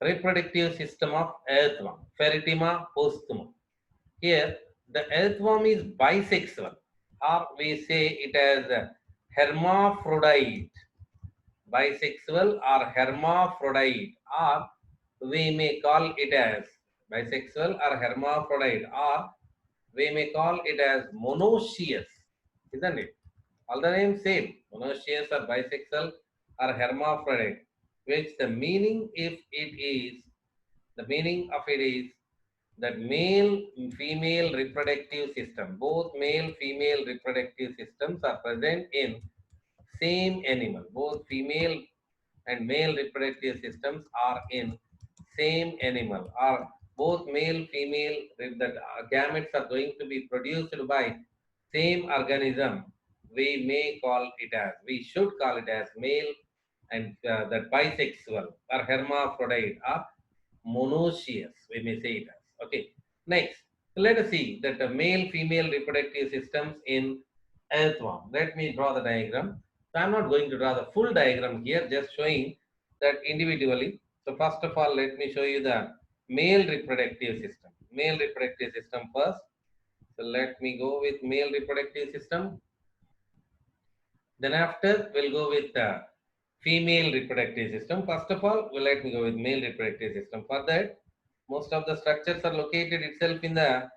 reproductive system of earthworm, Ferritima posthuma. Here, the earthworm is bisexual, or we say it as a hermaphrodite, bisexual or hermaphrodite, or we may call it as bisexual or hermaphrodite, or we may call it as monoecious, isn't it? All the names same, monoecious or bisexual or hermaphrodite, which the meaning if it is, the meaning of it is that male female reproductive system, both male female reproductive systems are present in same animal. Both female and male reproductive systems are in same animal, or both male female that gametes are going to be produced by same organism. We may call it as, we should call it as male and that bisexual or hermaphrodite or monoecious, we may say it as. Okay, next, let us see that the male female reproductive systems in earthworm. Let me draw the diagram. So I'm not going to draw the full diagram here, just showing that individually. So first of all, let me show you the male reproductive system. Male reproductive system first. So let me go with male reproductive system. Then after, we'll go with the female reproductive system. First of all, let me go with male reproductive system. For that, most of the structures are located itself in the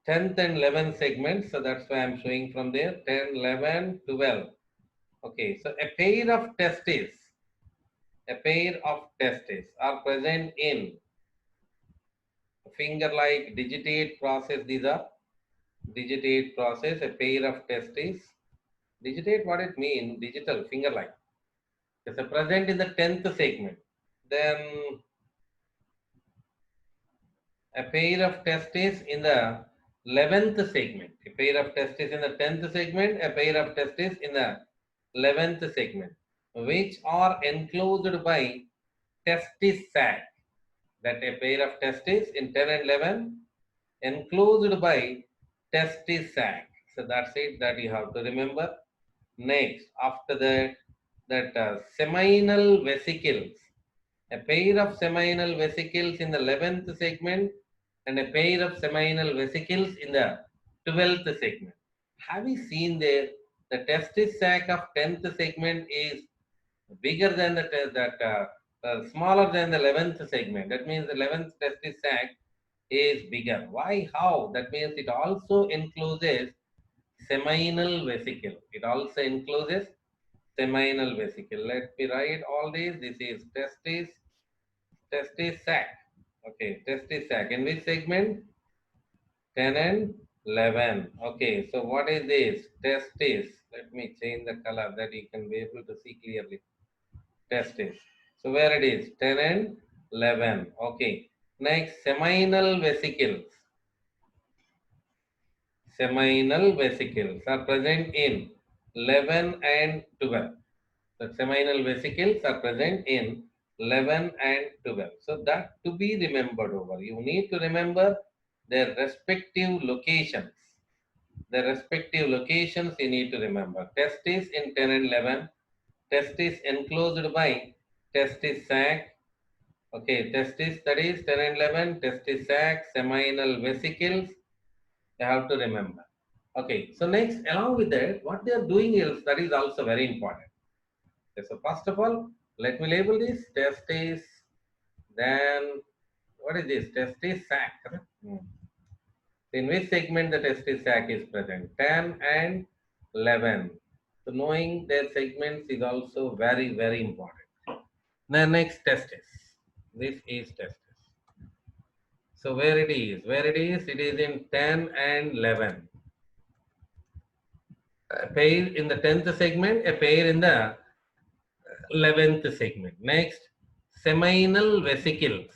10th and 11th segments. So that's why I'm showing from there 10, 11, 12. Okay, so a pair of testes are present in finger-like digitate process. These are digitate process, a pair of testes. Digitate, what it means? Digital, finger-like. It's present in the 10th segment. Then a pair of testes in the 11th segment. A pair of testes in the 10th segment, a pair of testes in the 11th segment, which are enclosed by testis sac. That a pair of testes in 10 and 11 enclosed by testis sac. So that's it that you have to remember. Next, after that seminal vesicles, a pair of seminal vesicles in the 11th segment and a pair of seminal vesicles in the 12th segment. Have you seen there? The testis sac of 10th segment is bigger than smaller than the 11th segment. That means the 11th testis sac is bigger. Why? How? That means it also encloses seminal vesicle. It also encloses seminal vesicle. Let me write all these. This is testis sac. Okay, testis sac. In which segment? 10 and 11. Okay, so what is this? Testis. Let me change the color that you can be able to see clearly. Testis. So where it is? 10 and 11. Okay. Next, seminal vesicles. Seminal vesicles are present in 11 and 12. The seminal vesicles are present in 11 and 12. So that to be remembered over. You need to remember their respective locations. The respective locations you need to remember. Testis in 10 and 11. Testis enclosed by testis sac. Okay, testis, that is 10 and 11. Testis sac, seminal vesicles. You have to remember. Okay, so next, along with that, what they are doing is, that is also very important. Okay, so first of all, let me label this testis. Then, what is this? Testis sac. Correct? In which segment the testis sac is present? 10 and 11. So knowing their segments is also very, very important. The next, testis. This is testis. So where it is? Where it is? It is in 10 and 11. A pair in the 10th segment, a pair in the 11th segment. Next, seminal vesicles.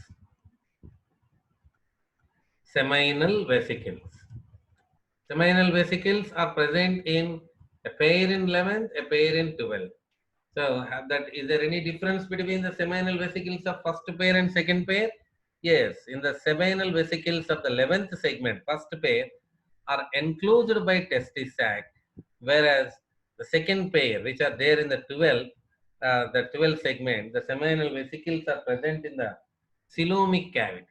Seminal vesicles. Seminal vesicles are present in a pair in 11th, a pair in 12th. So, is there any difference between the seminal vesicles of first pair and second pair? Yes, in the seminal vesicles of the 11th segment, first pair are enclosed by testis sac, whereas the second pair, which are there in the 12th, the 12 segment, the seminal vesicles are present in the coelomic cavity.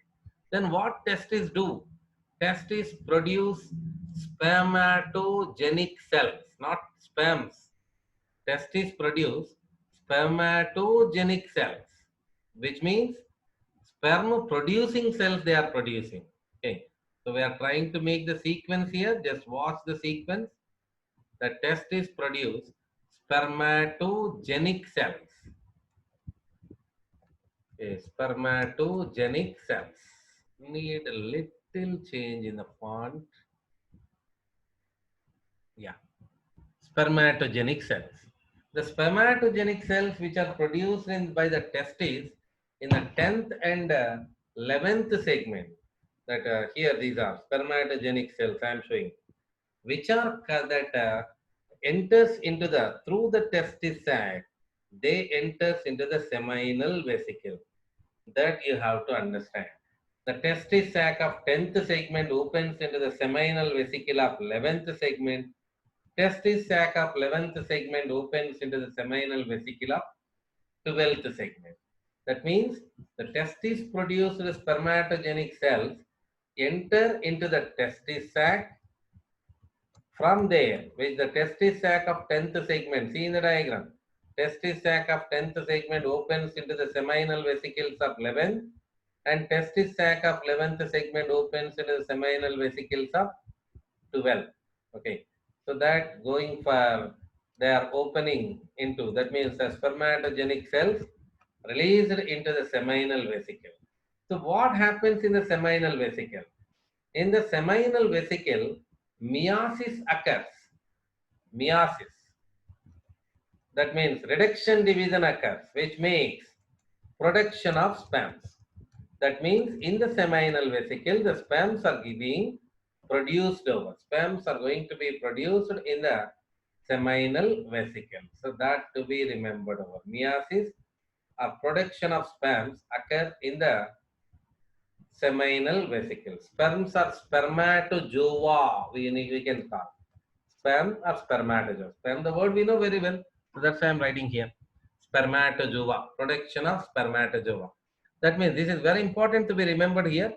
Then what testes do? Testes produce spermatogenic cells, not sperms. Testes produce spermatogenic cells, which means sperm producing cells they are producing. Okay. So we are trying to make the sequence here. Just watch the sequence. The testes produce spermatogenic cells. Okay, spermatogenic cells. Need a little change in the font. Yeah. Spermatogenic cells. The spermatogenic cells which are produced by the testes in the 10th and 11th segment, that here these are spermatogenic cells I am showing, which are that enters into the, through the testis sac, they enters into the seminal vesicle. That you have to understand. The testis sac of 10th segment opens into the seminal vesicle of 11th segment. Testis sac of 11th segment opens into the seminal vesicle of 12th segment. That means the testis produced spermatogenic cells enter into the testis sac. From there, which the testis sac of 10th segment, see in the diagram, testis sac of 10th segment opens into the seminal vesicles of 11th, and testis sac of 11th segment opens into the seminal vesicles of 12th. Okay, so that going for, they are opening into, that means the spermatogenic cells released into the seminal vesicle. So what happens in the seminal vesicle? In the seminal vesicle, meiosis occurs. Meiosis. That means reduction division occurs, which makes production of sperms. That means in the seminal vesicle, the sperms are being produced over. Sperms are going to be produced in the seminal vesicle. So that to be remembered over. Meiosis or production of sperms occur in the seminal vesicle. Sperms are spermatozoa, we can call. Sperm or spermatozoa. Sperm, the word we know very well. So that's why I'm writing here. Spermatozoa, production of spermatozoa. That means this is very important to be remembered here.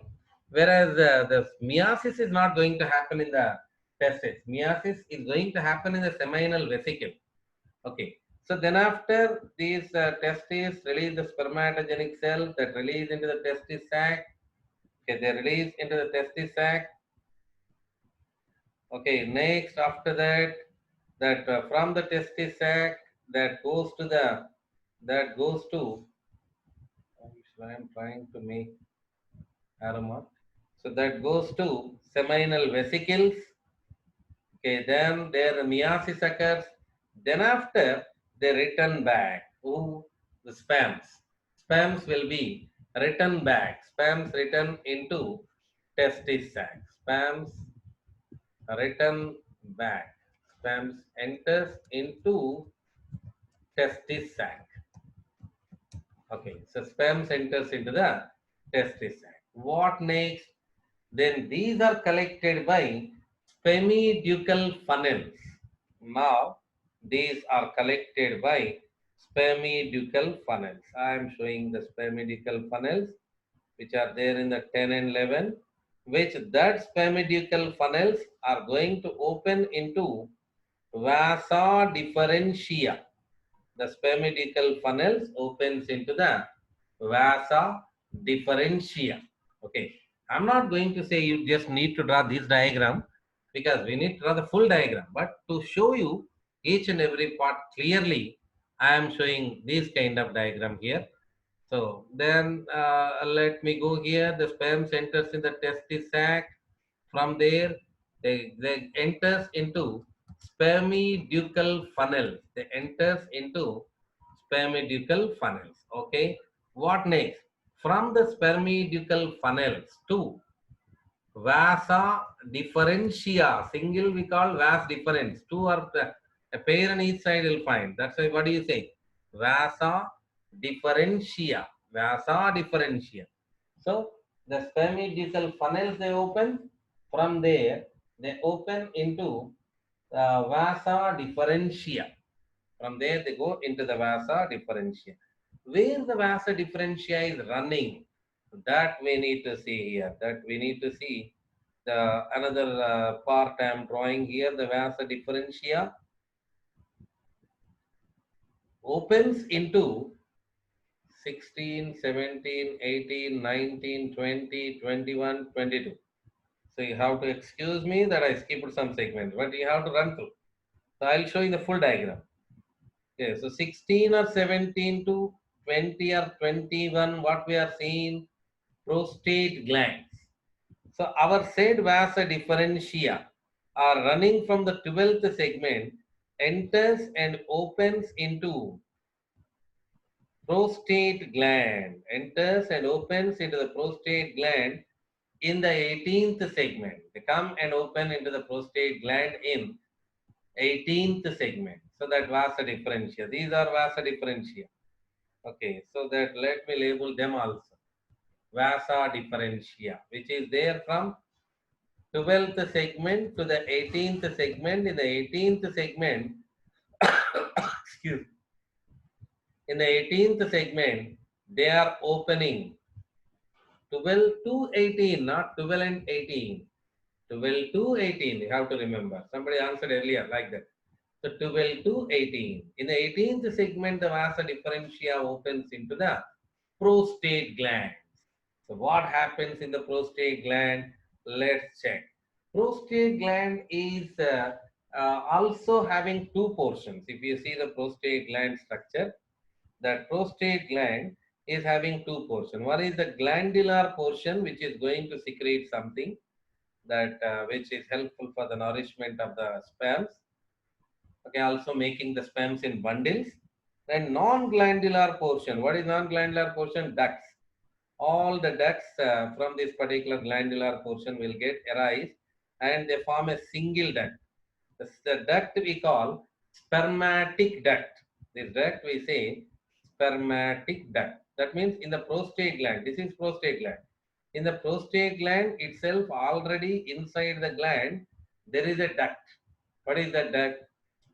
Whereas the meiosis is not going to happen in the testis. Meiosis is going to happen in the seminal vesicle. Okay. So then after these testes release the spermatogenic cells that release into the testis sac. Okay, they release into the testis sac. Okay, next after that, that from the testis sac that goes to the, that goes to, I am trying to make arrow mark. So that goes to seminal vesicles. Okay, then their meiosis occurs. Then after they return back. Ooh, the sperms. Sperms will be returned back. Sperms return into testis sac. Sperms return back. Sperms enters into testis sac. Okay, so sperms enters into the testis sac. What next? Then these are collected by spermatical funnels. Now these are collected by spermatical funnels. I am showing the spermatical funnels which are there in the 10 and 11, which that spermatical funnels are going to open into vasa differentia. The spermatical funnels opens into the vasa differentia. Okay, I'm not going to say you just need to draw this diagram because we need to draw the full diagram. But to show you each and every part clearly, I am showing this kind of diagram here. So then let me go here. The sperm enters in the testis sac. From there, they enters into spermatical funnels. They enters into spermatical funnels. Okay. What next? From the spermatical funnels to vasa differentia. Single we call vas differens. Two are a pair on each side you'll find. That's why what do you say? Vasa differentia. Vasa differentia. So the spermatical funnels they open. From there they open into vasa differentia. From there, they go into the vasa differentia. Where the vasa differentia is running, that we need to see here. That we need to see the another part I am drawing here. The vasa differentia opens into 16, 17, 18, 19, 20, 21, 22. So you have to excuse me that I skipped some segments, but you have to run through. So I'll show you the full diagram. Okay, so 16 or 17 to 20 or 21, what we are seeing, prostate glands. So our said vasa differentia are running from the 12th segment, enters and opens into prostate gland, enters and opens into the prostate gland in the 18th segment. They come and open into the prostate gland in 18th segment. So that vasa differentia. These are vasa differentia. Okay, so that let me label them also. Vasa differentia, which is there from 12th segment to the 18th segment. In the 18th segment, excuse, in the 18th segment, they are opening 12 to 18, not 12 and 18. 12 to 18, you have to remember. Somebody answered earlier like that. So 12 to 18. In the 18th segment, the vasa differentia opens into the prostate glands. So what happens in the prostate gland? Let's check. Prostate gland is also having two portions. If you see the prostate gland structure, the prostate gland is having two portions. One is the glandular portion, which is going to secrete something that which is helpful for the nourishment of the sperms. Okay, also making the sperms in bundles. Then non-glandular portion. What is non-glandular portion? Ducts. All the ducts from this particular glandular portion will get arise and they form a single duct. The duct we call spermatic duct. This duct we say spermatic duct. That means in the prostate gland, this is prostate gland. In the prostate gland itself, already inside the gland, there is a duct. What is that duct?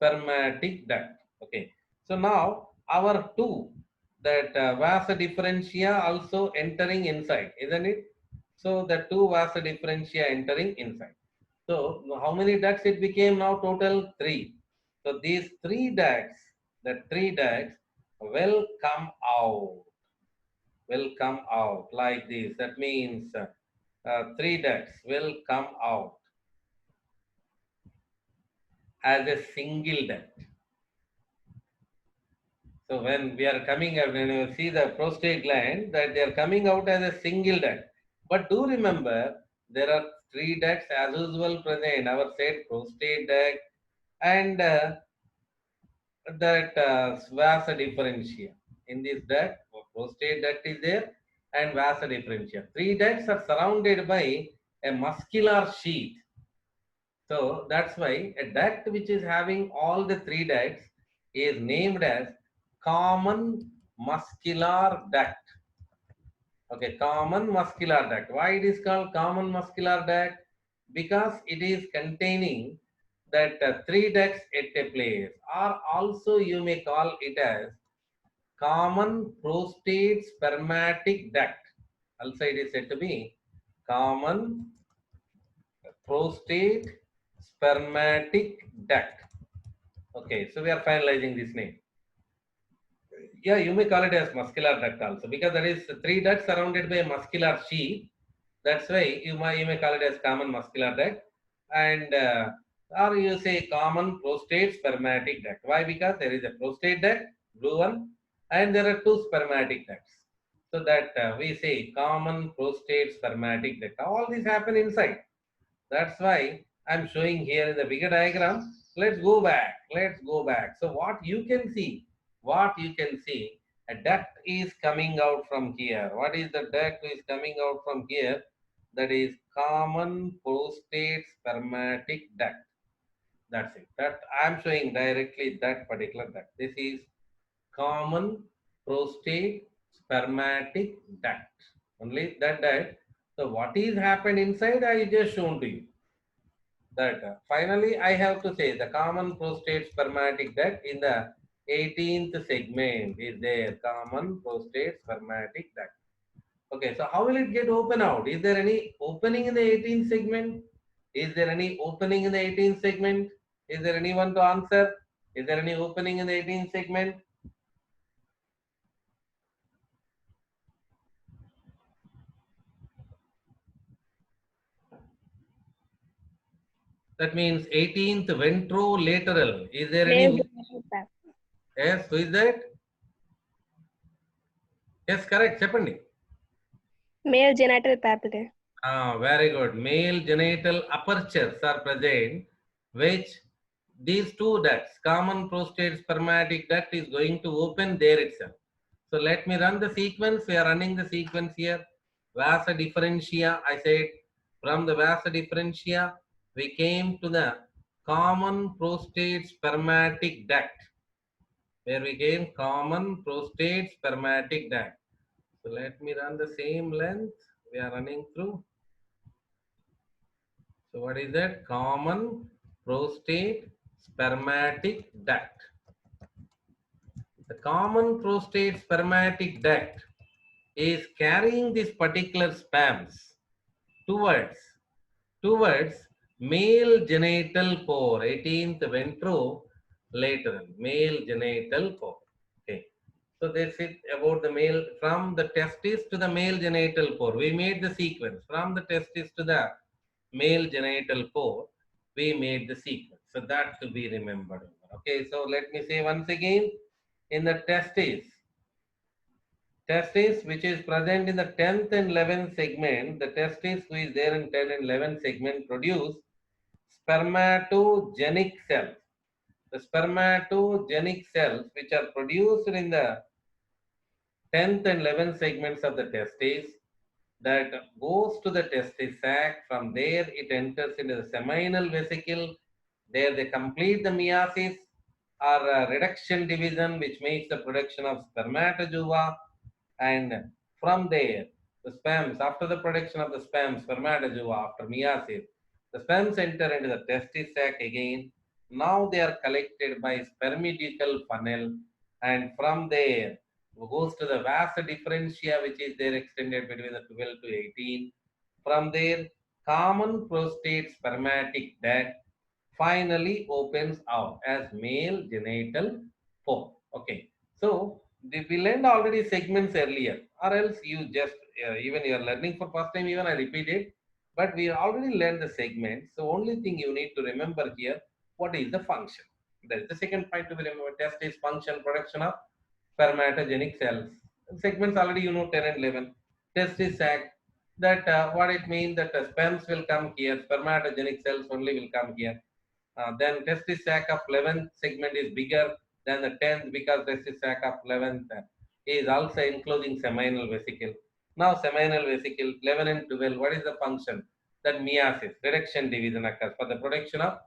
Spermatic duct. Okay. So now our two, that vasa differentia also entering inside, isn't it? So the two vasa differentia entering inside. So how many ducts it became now? Total three. So these three ducts, the three ducts will come out. Will come out like this. That means three ducts will come out as a single duct. So when we are coming out, when you see the prostate gland, that they are coming out as a single duct. But do remember, there are three ducts as usual present. Our said prostate duct and that vasa differentia. In this duct, prostate duct is there and vasa differentia. Three ducts are surrounded by a muscular sheath. So that's why a duct which is having all the three ducts is named as common muscular duct. Okay, common muscular duct. Why it is called common muscular duct? Because it is containing that three ducts at a place, or also you may call it as common prostate spermatic duct. Also it is said to be common prostate spermatic duct. Okay, so we are finalizing this name. Yeah, you may call it as muscular duct also, because that is three ducts surrounded by a muscular sheath. That's why you may call it as common muscular duct, and or you say common prostate spermatic duct. Why? Because there is a prostate duct, blue one, and there are two spermatic ducts. So that we say common prostate spermatic duct. All these happen inside. That's why I'm showing here in the bigger diagram. Let's go back. Let's go back. So what you can see, a duct is coming out from here. What is the duct is coming out from here? That is common prostate spermatic duct. That's it. That I'm showing directly that particular duct. This is common prostate spermatic duct. Only that duct. So what is happened inside? I just shown to you. That finally I have to say the common prostate spermatic duct in the 18th segment is there, common prostate spermatic duct. Okay, so how will it get open out? Is there any opening in the 18th segment? Is there any opening in the 18th segment? Is there anyone to answer? Is there any opening in the 18th segment? That means 18th ventrolateral. Is there Male any? genital path. Yes, who is that? Yes, correct. Cheppandi. Male genital pathway. Ah, very good. Male genital apertures are present, which these two ducts, common prostate spermatic duct, is going to open there itself. So let me run the sequence. We are running the sequence here. Vasa differentia, I said, from the vasa differentia, we came to the common prostate spermatic duct, where we came common prostate spermatic duct. So let me run the same length. We are running through. So what is that? Common prostate spermatic duct. The common prostate spermatic duct is carrying these particular spams towards male genital pore, 18th ventrolateral, male genital pore. Okay. So that's it about the male, from the testis to the male genital pore. We made the sequence from the testis to the male genital pore. We made the sequence. So that to be remembered. Okay. So let me say once again, in the testis which is present in the 10th and 11th segment, the testis who is there in 10th and 11th segment produce spermatogenic cells. The spermatogenic cells which are produced in the 10th and 11th segments of the testis, that goes to the testis sac. From there it enters into the seminal vesicle. There they complete the meiosis or reduction division, which makes the production of spermatozoa. And from there, the sperms, after the production of the sperm, spermatozoa, after meiosis, the sperms enter into the testis sac again. Now they are collected by spermatical funnel, and from there goes to the vasa differentia, which is there extended between the 12 to 18. From there, common prostate spermatic duct finally opens out as male genital pore. Okay, so we learned already segments earlier, or else you just even you are learning for first time. Even I repeat it, but we already learned the segments. So only thing you need to remember here, what is the function? That is the second point to be remembered. Test is function, production of spermatogenic cells. Segments already you know 10 and 11. Test is sac. That what it means that sperms will come here, spermatogenic cells only will come here. Then testis sac of 11th segment is bigger than the 10th because testis sac of 11th is also enclosing seminal vesicle. Now seminal vesicle 11 and 12, what is the function? That meiosis, reduction division occurs for the production of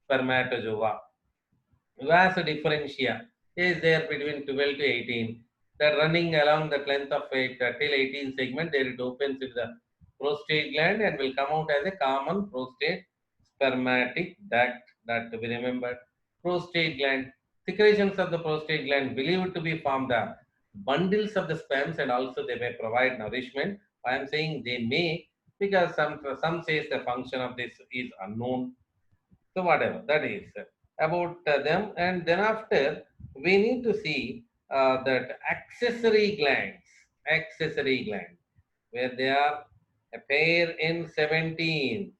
spermatozoa. Vasa differentia is there between 12 to 18. That running along the length of it till 18 segment, there it opens with the prostate gland and will come out as a common prostate spermatic duct. That to be remembered. Prostate gland, secretions of the prostate gland believed to be from the bundles of the sperms, and also they may provide nourishment. I am saying they may because some says the function of this is unknown. So whatever that is about them, and then after we need to see that accessory glands, where they are a pair in 17,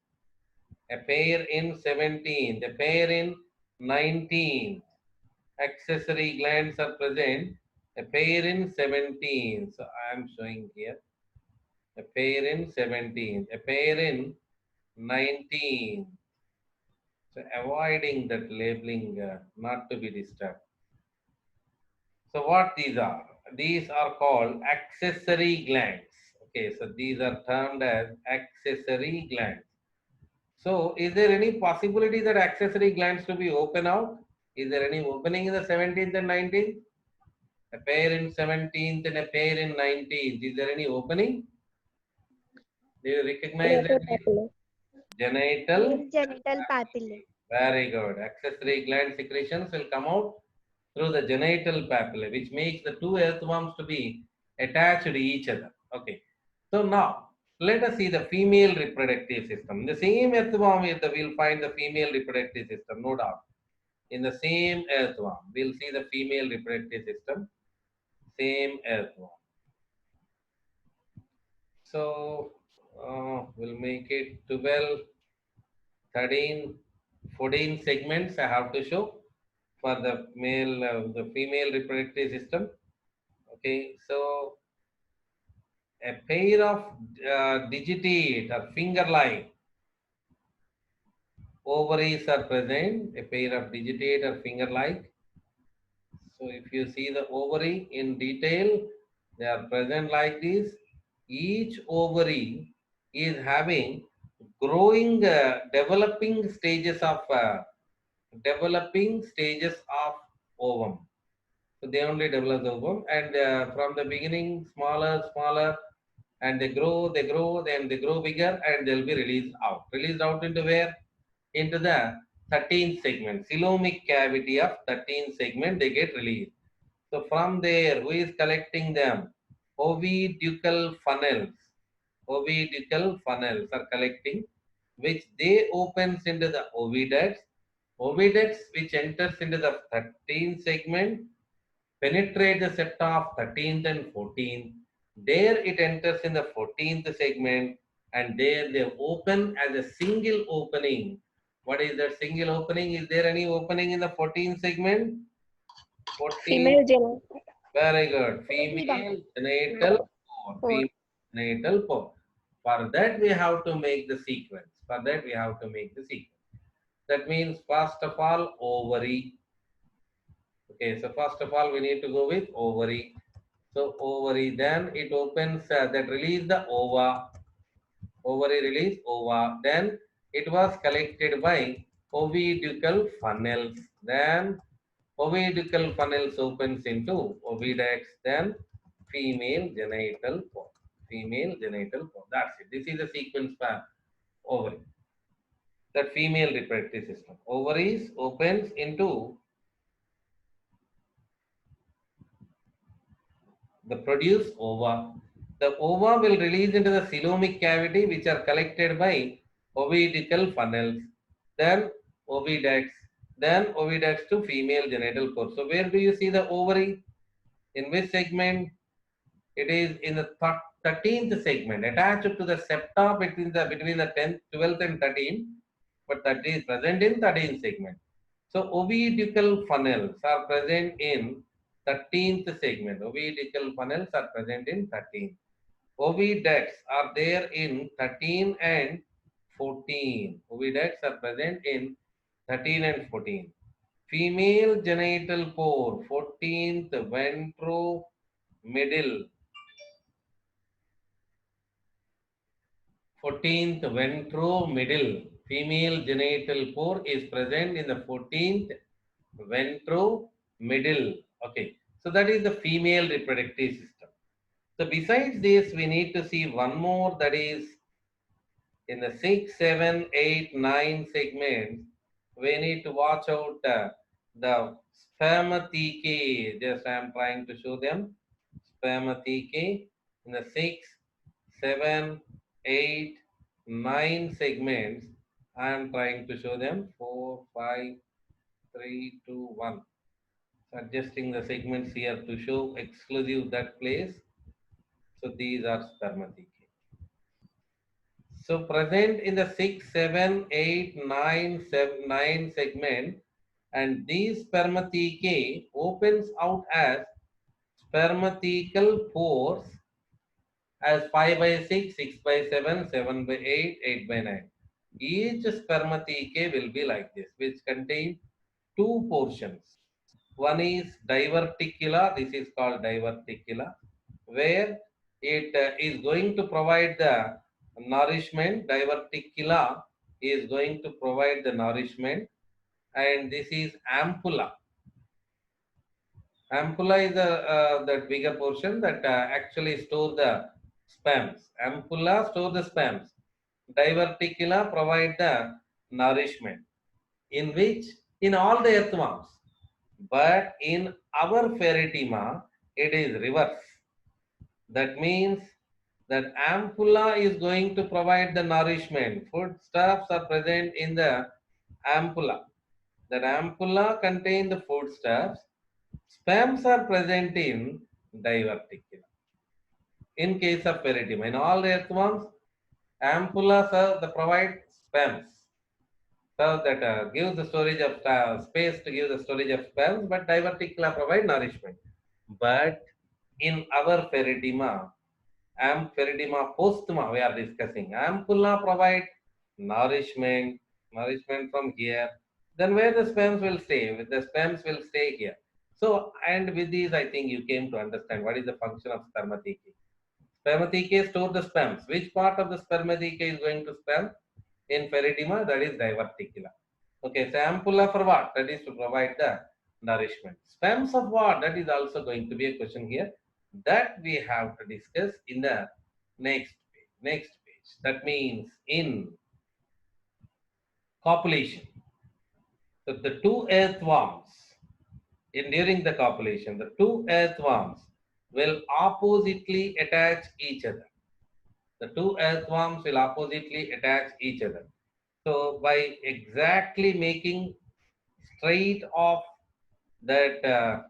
a pair in 17, a pair in 19. Accessory glands are present, a pair in 17. So I am showing here a pair in 17, a pair in 19. So avoiding that labeling, not to be disturbed. So what these are? These are called accessory glands. Okay, so these are termed as accessory glands. So is there any possibility that accessory glands to be open out? Is there any opening in the 17th and 19th? A pair in 17th and a pair in 19th. Is there any opening? Do you recognize Genital that? pathway. Genital. Male genital papillae. Very good. Accessory gland secretions will come out through the genital papillae, which makes the two earthworms to be attached to each other. Okay. So now let us see the female reproductive system. In the same earthworm, we'll find the female reproductive system, no doubt. In the same earthworm, we'll see the female reproductive system, same earthworm. So we'll make it 12, 13, 14 segments I have to show for the male, the female reproductive system. Okay, so a pair of digitate or finger-like ovaries are present, a pair of digitate or finger-like. So if you see the ovary in detail, they are present like this. Each ovary is having growing, developing stages of ovum. So they only develop the ovum, and from the beginning, smaller, and they grow, then they grow bigger, and they'll be released out. Released out into where? Into the 13th segment, coelomic cavity of 13th segment, they get released. So from there, who is collecting them? Oviducal funnels. Oviducal funnels are collecting, which they opens into the oviducts. Oviducts which enters into the 13th segment, penetrate the septa of 13th and 14th. There it enters in the 14th segment, and there they open as a single opening. What is that single opening? Is there any opening in the 14th segment? 14th. Female genital. Very good. Female genital pore. Pore. Female genital pore. For that we have to make the sequence. For that we have to make the sequence. That means first of all ovary. Okay, so first of all we need to go with ovary. So ovary, then it opens that release the ova. Ovary release ova. Then it was collected by oviducal funnels. Then oviducal funnels opens into oviducts. Then female genital pore. Female genital pore. That's it. This is the sequence for ovary. That female reproductive system. Ovaries opens into the produce ova. The ova will release into the coelomic cavity, which are collected by oviducal funnels, then oviducts, then oviducts to female genital pore. So where do you see the ovary? In which segment? It is in the 13th segment, attached to the septa between the 10th, 12th and 13th, but that is present in 13th segment. So oviducal funnels are present in 13th segment. Oviducal funnels are present in 13th. Oviducts are there in 13 and 14. Oviducts are present in 13 and 14. Female genital pore, 14th ventromiddle. 14th ventromiddle. Female genital pore is present in the 14th ventromiddle. Okay, so that is the female reproductive system. So besides this, we need to see one more, that is in the 6, 7, 8, 9 segments. We need to watch out the spermathecae. Just I am trying to show them. Spermathecae in the 6, 7, 8, 9 segments. I am trying to show them 4, 5, 3, 2, 1. Adjusting the segments here to show exclusive that place. So these are spermathecae. So present in the 6, 7, 8, 9, 9 segment, and these spermathecae opens out as spermatical pores as 5 by 6, 6 by 7, 7 by 8, 8 by 9. Each spermathecae will be like this, which contain two portions. One is diverticula, this is called diverticula, where it is going to provide the nourishment. Diverticula is going to provide the nourishment, and this is ampulla. Ampulla is that bigger portion that actually store the sperms. Ampulla store the sperms. Diverticula provide the nourishment, in which in all the earthworms, But in our Ferritima, it is reverse. That means that ampulla is going to provide the nourishment. Foodstuffs are present in the ampulla. That ampulla contain the foodstuffs. Sperms are present in diverticula. In case of Ferritima, in all earthworms, ampulla serve the provide sperms. So that gives the storage of space to give the storage of sperms, but diverticula provide nourishment. But in our Ferritima, Ferritima postuma we are discussing, ampulla provide nourishment, nourishment from here. Then where the sperms will stay? The sperms will stay here. So, and with these, I think you came to understand what is the function of spermathecae. Spermathecae store the sperms. Which part of the spermathecae is going to sperm? In Ferritima, that is diverticula. Okay, so ampulla for what? That is to provide the nourishment. Sperms of what? That is also going to be a question here that we have to discuss in the next page. Next page. That means in copulation. So the two earthworms, in during the copulation, the two earthworms will oppositely attach each other. The two earthworms will oppositely attach each other. So by exactly making straight off that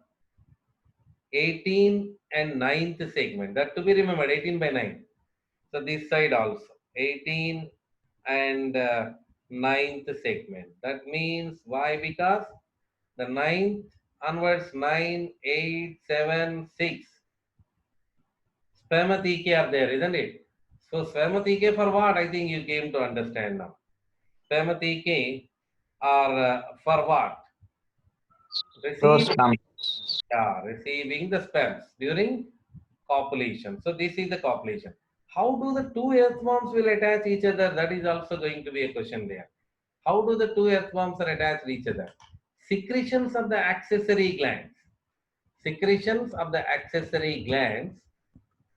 18 and ninth segment, that to be remembered, 18 by 9. So this side also 18 and ninth segment. That means why? Because the ninth onwards 9, 8, 7, 6 spermathecae are there, isn't it? So spermathecae for what? I think you came to understand now. Spermathecae are for what? Those Receiving, sperm. receiving the sperms during copulation. So this is the copulation. How do the two earthworms will attach each other? That is also going to be a question there. How do the two earthworms are attached to each other? Secretions of the accessory glands. Secretions of the accessory glands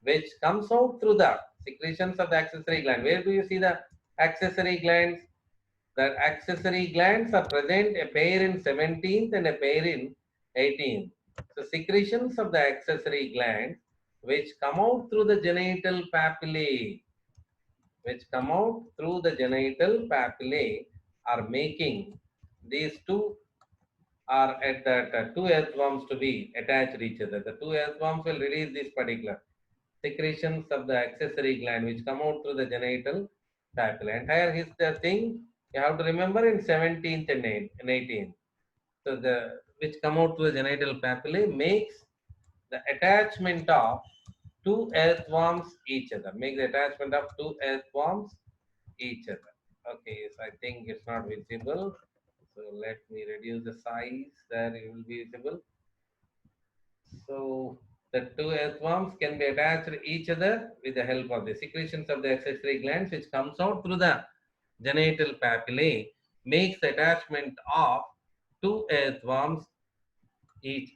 which comes out through the secretions of the accessory gland. Where do you see the accessory glands? The accessory glands are present, a pair in 17th and a pair in 18th. So secretions of the accessory glands which come out through the genital papillae, are making these two are at that two earthworms to be attached to each other. The two earthworms will release this particular secretions of the accessory gland which come out through the genital papillae. Entire is the thing you have to remember in 17th and 18th. So the which come out through the genital papillae makes the attachment of two earthworms each other. Make the attachment of two earthworms each other. Okay, so I think it's not visible. So let me reduce the size that it will be visible. So the two earthworms can be attached to each other with the help of the secretions of the accessory glands which comes out through the genital papillae, makes the attachment of two earthworms each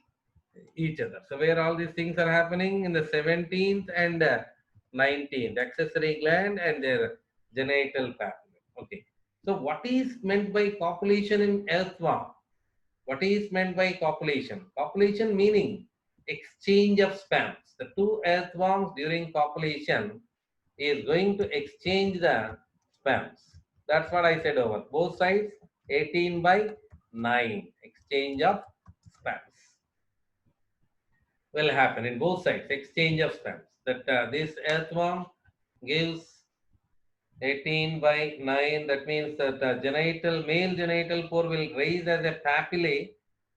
each other. So where all these things are happening in the 17th and 19th accessory gland and their genital papillae. Okay. So what is meant by copulation in earthworm? What is meant by copulation? Copulation meaning exchange of sperms. The two earthworms during copulation is going to exchange the sperms. That's what I said over. Both sides 18 by 9. Exchange of sperms will happen in both sides. Exchange of sperms. That this earthworm gives 18 by 9. That means that male genital pore will raise as a papillae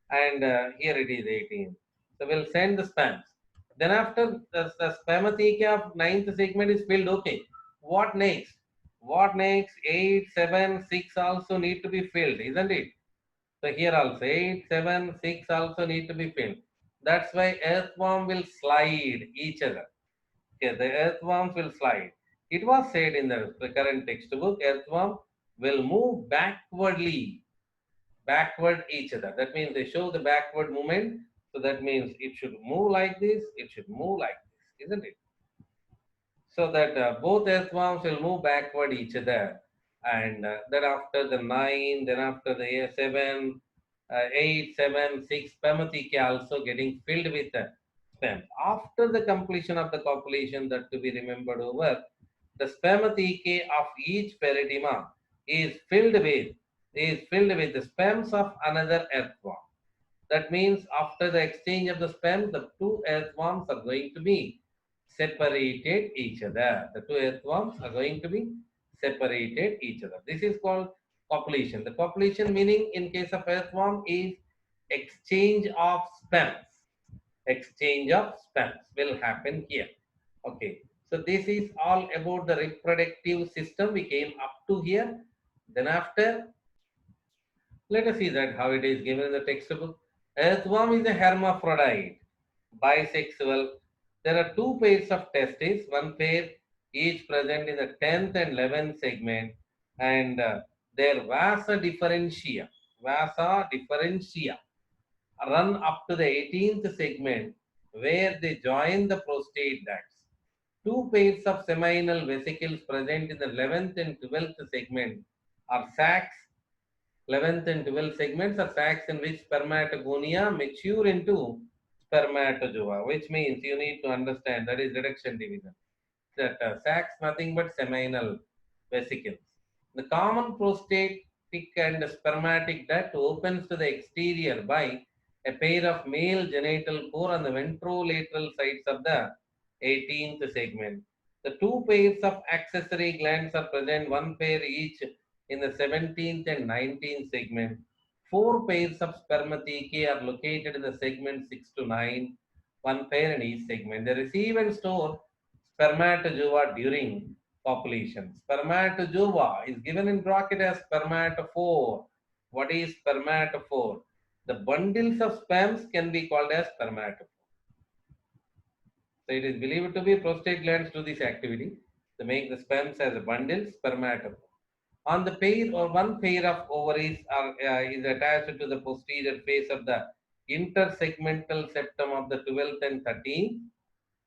and here it is 18. So we'll send the sperms. Then after the spermatheca of ninth segment is filled, okay. What next? What next? 8, 7, 6 also need to be filled, isn't it? So here also 8, 7, 6 also need to be filled. That's why earthworm will slide each other. Okay, the earthworms will slide. It was said in the current textbook, earthworm will move backward each other. That means they show the backward movement. So that means it should move like this, it should move like this, isn't it? So that both earthworms will move backward each other. And then after the 9, then after the 7, 8, 7, 6 spermatheca also getting filled with sperm. After the completion of the copulation, that to be remembered over, the spermatheca of each periodyma is filled with the sperms of another earthworm. That means after the exchange of the sperm, the two earthworms are going to be separated each other. The two earthworms are going to be separated each other. This is called copulation. The copulation meaning in case of earthworm is exchange of sperms. Exchange of sperms will happen here. Okay. So this is all about the reproductive system. We came up to here. Then after, let us see that how it is given in the textbook. Earthworm is a hermaphrodite, bisexual. There are two pairs of testes, one pair each present in the 10th and 11th segment, and their vasa differentia run up to the 18th segment where they join the prostate ducts. Two pairs of seminal vesicles present in the 11th and 12th segment are sacs. 11th and 12th segments are sacs in which spermatogonia mature into spermatozoa, which means you need to understand that is reduction division. That sacs nothing but seminal vesicles. The common prostatic and spermatic duct opens to the exterior by a pair of male genital pore on the ventrolateral sides of the 18th segment. The two pairs of accessory glands are present, one pair each in the 17th and 19th segment. Four pairs of spermathecae are located in the segment 6 to 9, one pair in each segment. They receive and store spermatozoa during copulation. Spermatozoa is given in bracket as spermatophore. What is spermatophore? The bundles of sperms can be called as spermatophore. So it is believed to be prostate glands do this activity to make the sperms as a bundle spermatophore. On the pair or one pair of ovaries is attached to the posterior face of the intersegmental septum of the 12th and 13th.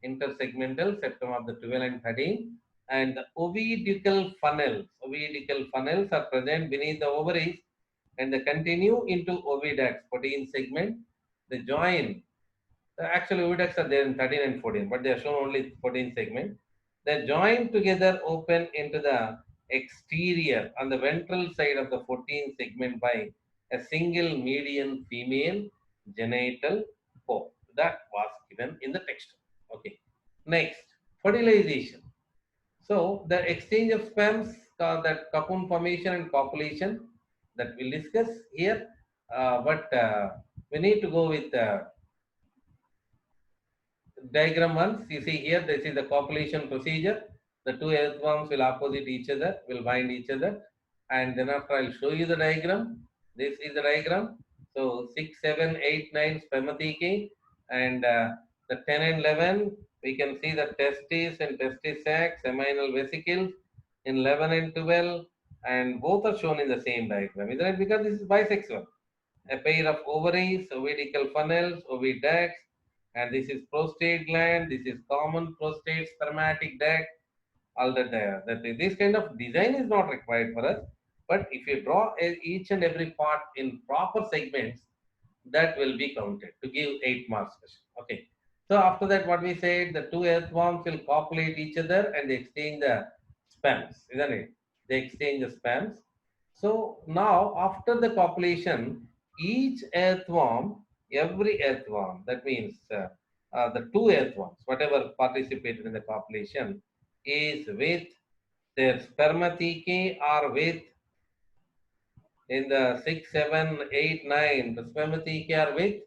Intersegmental septum of the 12 and 13, and the ovidical funnels are present beneath the ovaries and they continue into oviducts, 14 segment. They join. Actually, oviducts are there in 13 and 14, but they are shown only 14 segment. They join together, open into the exterior on the ventral side of the 14 segment by a single median female genital pore. That was given in the text. Okay. Next, fertilization. So the exchange of sperms, that cocoon formation and copulation that we'll discuss here. But we need to go with diagram once. You see here, this is the copulation procedure. The two earthworms will opposite each other, will bind each other. And then after I'll show you the diagram. This is the diagram. So 6, 7, 8, 9 spermathecae and the 10 and 11, we can see the testes and testis sacs, seminal vesicles in 11 and 12, and both are shown in the same diagram. Isn't it? Because this is bisexual. A pair of ovaries, ovidical funnels, oviducts, and this is prostate gland, this is common prostate spermatic duct. All that this kind of design is not required for us, but if you draw each and every part in proper segments, that will be counted to give 8 marks. Okay. So after that, what we said, the two earthworms will copulate each other and they exchange the sperms, isn't it? They exchange the sperms. So now after the copulation, each earthworm, every earthworm, that means the two earthworms, whatever participated in the copulation, is with their spermathecae or with in the 6, 7, 8, 9, the spermathecae are with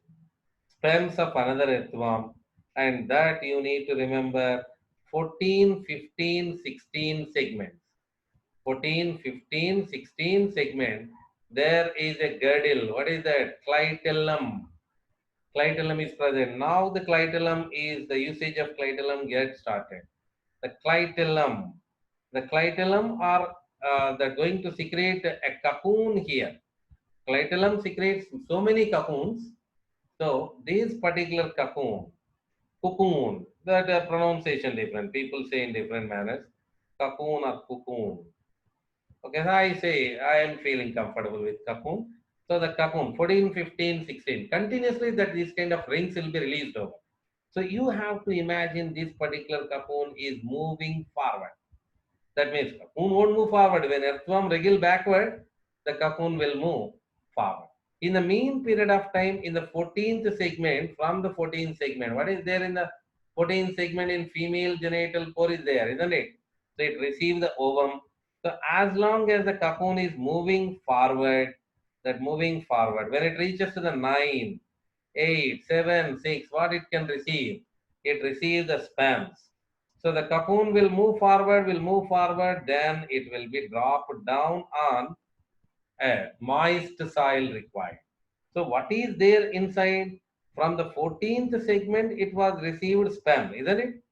sperms of another earthworm, and that you need to remember 14, 15, 16 segments. 14, 15, 16 segment, there is a girdle. What is that? Clydulum. Clydulum is present. Now the clydulum is, the usage of clydulum gets started. The clydulum. The clydulum are they're going to secrete a cocoon here. Clydulum secretes so many cocoons. So this particular cocoon, that pronunciation different. People say in different manners. Cocoon or cocoon. Okay, so I say I am feeling comfortable with cocoon. So the cocoon, 14, 15, 16, continuously that these kind of rings will be released over. So you have to imagine this particular cocoon is moving forward. That means cocoon won't move forward. When earthworm wriggle backward, the cocoon will move forward. In the mean period of time, in the 14th segment, from the 14th segment, what is there in the 14th segment in female genital pore is there, isn't it? So it receives the ovum. So as long as the cocoon is moving forward, that moving forward, when it reaches to the 9, 8, 7, 6, what it can receive? It receives the sperms. So the cocoon will move forward, then it will be dropped down on a moist soil required. So what is there inside? From the 14th segment, it was received sperm, isn't it?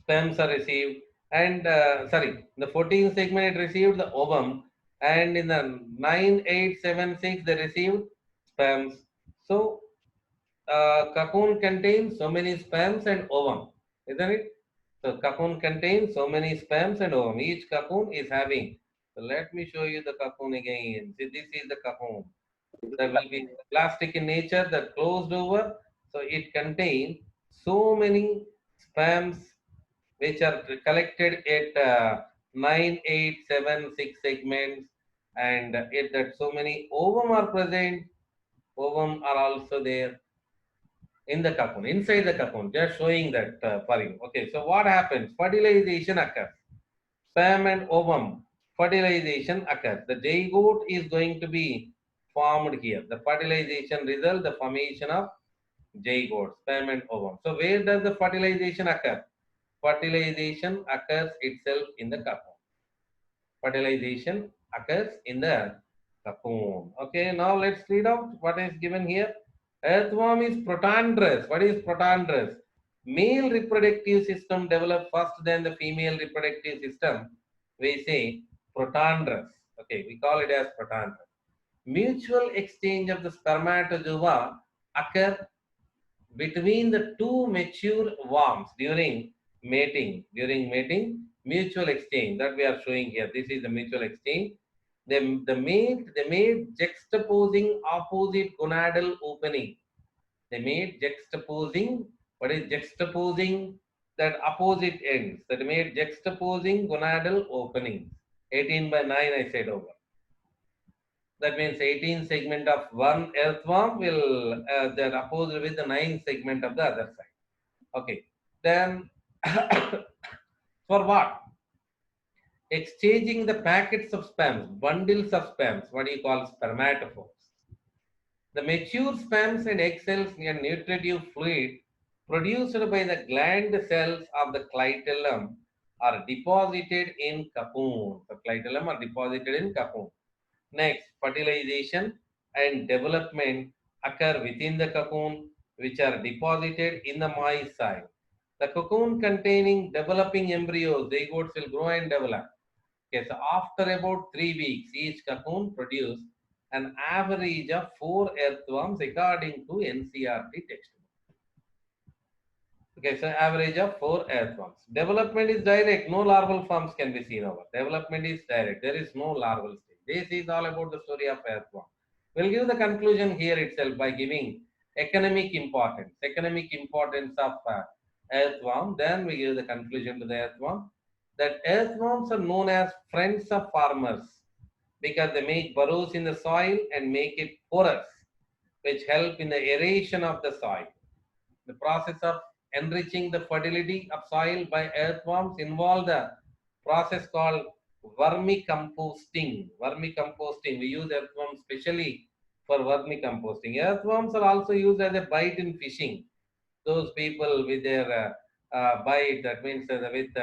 Sperms are received, and the 14th segment it received the ovum, and in the 9, 8, 7, 6 they received sperms. So cocoon contains so many sperms and ovum, isn't it? So cocoon contains so many sperms and ovum. Each cocoon is having. So let me show you the cocoon again. See, this is the cocoon. That will be plastic in nature, that closed over. So it contains so many sperms which are collected at 9, 8, 7, 6 segments, and it that so many ovum are present. Ovum are also there in the cocoon, inside the cocoon. Just showing that for you. Okay, so what happens? Fertilization occurs. Sperm and ovum, fertilization occurs. The zygote is going to be formed here. The fertilization result, the formation of zygote, sperm and ovum. So where does the fertilization occur? Fertilization occurs itself in the cocoon. Fertilization occurs in the cocoon. Okay, now let's read out what is given here. Earthworm is protandrous. What is protandrous? Male reproductive system develop first than the female reproductive system. We say protandrous. Okay, we call it as protandrous. Mutual exchange of the spermatozoa occur between the two mature worms during mating. During mating, mutual exchange that we are showing here. This is the mutual exchange. They made juxtaposing opposite gonadal opening. They made juxtaposing. What is juxtaposing? That opposite ends. That made juxtaposing gonadal openings. 18 by 9 I said over. That means 18 segment of one earthworm will that opposed with the 9 segment of the other side. Okay. Then for what? Exchanging the packets of sperms, bundles of sperms, what do you call spermatophores. The mature sperms and egg cells and nutritive fluid produced by the gland cells of the Clydulum are deposited in cocoon. The Clydulum are deposited in cocoon. Next, fertilization and development occur within the cocoon, which are deposited in the moist soil. The cocoon containing developing embryos, zygotes will grow and develop. Okay, so after about 3 weeks, each cocoon produce an average of 4 earthworms according to NCRT textbook. Okay, so average of 4 earthworms. Development is direct, no larval forms can be seen over. Development is direct, there is no larval stage. This is all about the story of earthworm. We'll give the conclusion here itself by giving economic importance of earthworm. Then we give the conclusion to the earthworm. That earthworms are known as friends of farmers because they make burrows in the soil and make it porous, which help in the aeration of the soil. The process of enriching the fertility of soil by earthworms involve the process called vermicomposting. Vermicomposting, we use earthworms specially for vermicomposting. Earthworms are also used as a bite in fishing. Those people with their bite, that means with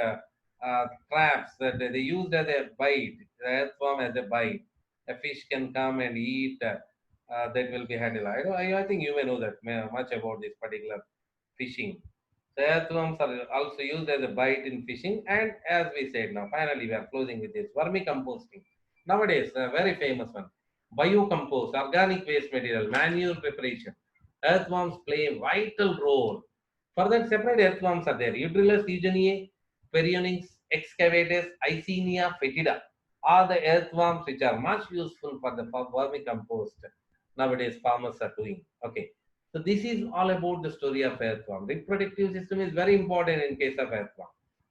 traps that they used as a bite, the earthworm as a bite. A fish can come and eat. That will be handled. I think you may know that much about this particular fishing. So earthworms are also used as a bite in fishing, and as we said, now finally we are closing with this vermicomposting. Nowadays, a very famous one, biocompost, organic waste material, manure preparation. Earthworms play a vital role. For that, separate earthworms are there: Udrilus eugeniae, Perionyx excavatus, Icenia fetida. are the earthworms which are much useful for the vermicompost nowadays farmers are doing. Okay. So this is all about the story of earthworm. Reproductive system is very important in case of earthworm.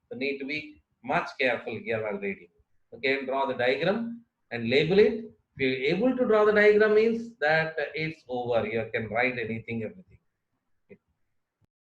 So need to be much careful here while reading. Okay, draw the diagram and label it. If you're able to draw the diagram means that it's over. You can write anything, everything.